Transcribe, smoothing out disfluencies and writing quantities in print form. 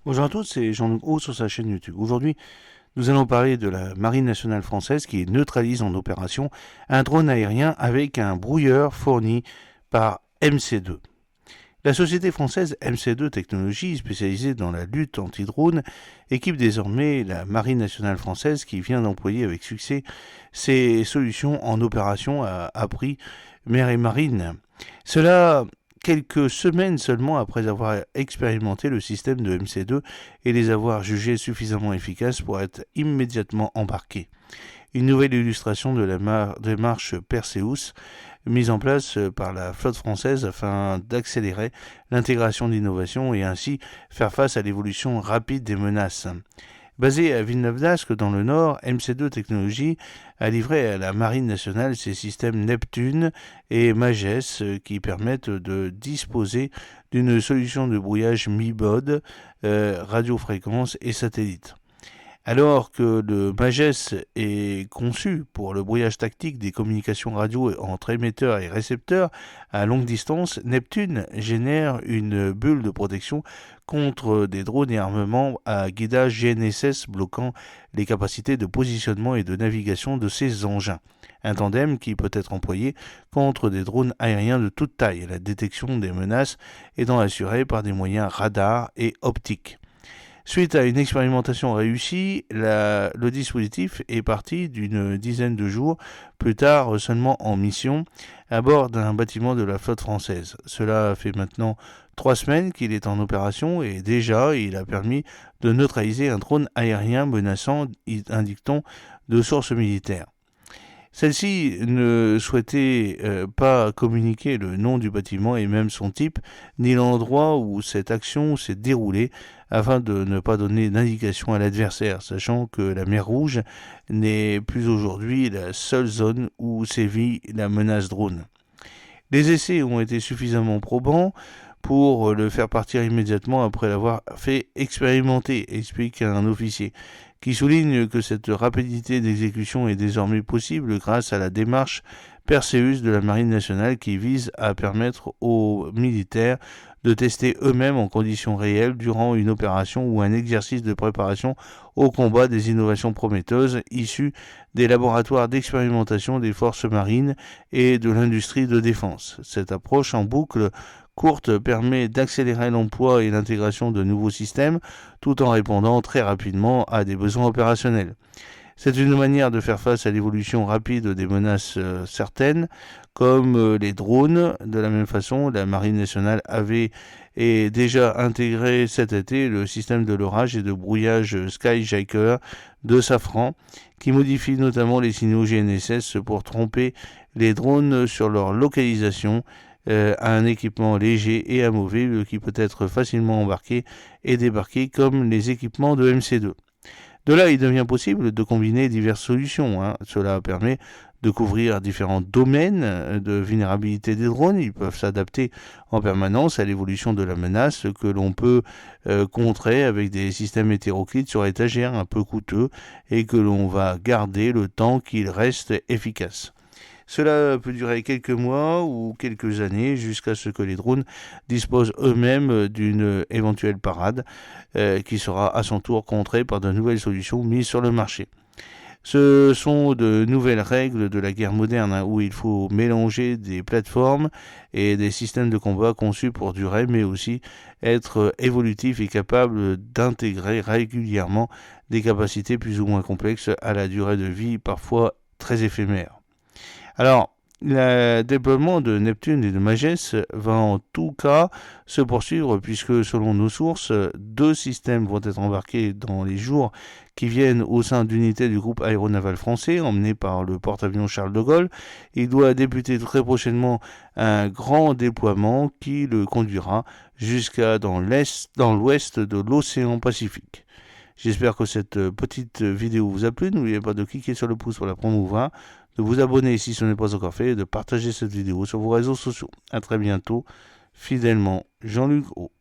Bonjour à tous, c'est Jean-Luc Haut sur sa chaîne YouTube. Aujourd'hui, nous allons parler de la Marine nationale française qui neutralise en opération un drone aérien avec un brouilleur fourni par MC2. La société française MC2 Technologies, spécialisée dans la lutte anti-drone, équipe désormais la Marine nationale française qui vient d'employer avec succès ces solutions en opération à prix mer et marine. Cela quelques semaines seulement après avoir expérimenté le système de MC2 et les avoir jugés suffisamment efficaces pour être immédiatement embarqués. Une nouvelle illustration de la démarche Perseus mise en place par la flotte française afin d'accélérer l'intégration d'innovations et ainsi faire face à l'évolution rapide des menaces. Basé à Villeneuve-d'Ascq dans le Nord, MC2 Technologies a livré à la Marine nationale ses systèmes Neptune et Mages qui permettent de disposer d'une solution de brouillage mi-bode, radiofréquence et satellite. Alors que le Mages est conçu pour le brouillage tactique des communications radio entre émetteurs et récepteurs à longue distance, Neptune génère une bulle de protection contre des drones et armements à guidage GNSS bloquant les capacités de positionnement et de navigation de ces engins. Un tandem qui peut être employé contre des drones aériens de toute taille, la détection des menaces étant assurée par des moyens radars et optiques. Suite à une expérimentation réussie, le dispositif est parti d'une dizaine de jours plus tard seulement en mission à bord d'un bâtiment de la flotte française. Cela fait maintenant 3 semaines qu'il est en opération et déjà il a permis de neutraliser un drone aérien menaçant, indique-t-on, de sources militaires. Celle-ci ne souhaitait pas communiquer le nom du bâtiment et même son type, ni l'endroit où cette action s'est déroulée, afin de ne pas donner d'indication à l'adversaire, sachant que la mer Rouge n'est plus aujourd'hui la seule zone où sévit la menace drone. Les essais ont été suffisamment probants pour le faire partir immédiatement après l'avoir fait expérimenter, explique un officier, qui souligne que cette rapidité d'exécution est désormais possible grâce à la démarche Perseus de la Marine nationale qui vise à permettre aux militaires de tester eux-mêmes en conditions réelles durant une opération ou un exercice de préparation au combat des innovations prometteuses issues des laboratoires d'expérimentation des forces marines et de l'industrie de défense. Cette approche en boucle courte permet d'accélérer l'emploi et l'intégration de nouveaux systèmes tout en répondant très rapidement à des besoins opérationnels. C'est une manière de faire face à l'évolution rapide des menaces certaines, comme les drones. De la même façon, la Marine nationale avait déjà intégré cet été le système de l'orage et de brouillage Skyjacker de Safran, qui modifie notamment les signaux GNSS pour tromper les drones sur leur localisation à un équipement léger et amovible qui peut être facilement embarqué et débarqué comme les équipements de MC2. De là, il devient possible de combiner diverses solutions. Cela permet de couvrir différents domaines de vulnérabilité des drones. Ils peuvent s'adapter en permanence à l'évolution de la menace que l'on peut contrer avec des systèmes hétéroclites sur étagère un peu coûteux et que l'on va garder le temps qu'ils restent efficaces. Cela peut durer quelques mois ou quelques années jusqu'à ce que les drones disposent eux-mêmes d'une éventuelle parade qui sera à son tour contrée par de nouvelles solutions mises sur le marché. Ce sont de nouvelles règles de la guerre moderne où il faut mélanger des plateformes et des systèmes de combat conçus pour durer mais aussi être évolutifs et capables d'intégrer régulièrement des capacités plus ou moins complexes à la durée de vie parfois très éphémère. Alors, le déploiement de Neptune et de Mages va en tout cas se poursuivre puisque selon nos sources, 2 systèmes vont être embarqués dans les jours qui viennent au sein d'unités du groupe aéronaval français emmené par le porte-avions Charles de Gaulle. Il doit débuter très prochainement un grand déploiement qui le conduira jusqu'à dans l'ouest de l'océan Pacifique. J'espère que cette petite vidéo vous a plu. N'oubliez pas de cliquer sur le pouce pour la promouvoir, de vous abonner si ce n'est pas encore fait et de partager cette vidéo sur vos réseaux sociaux. A très bientôt, fidèlement, Jean-Luc Haut.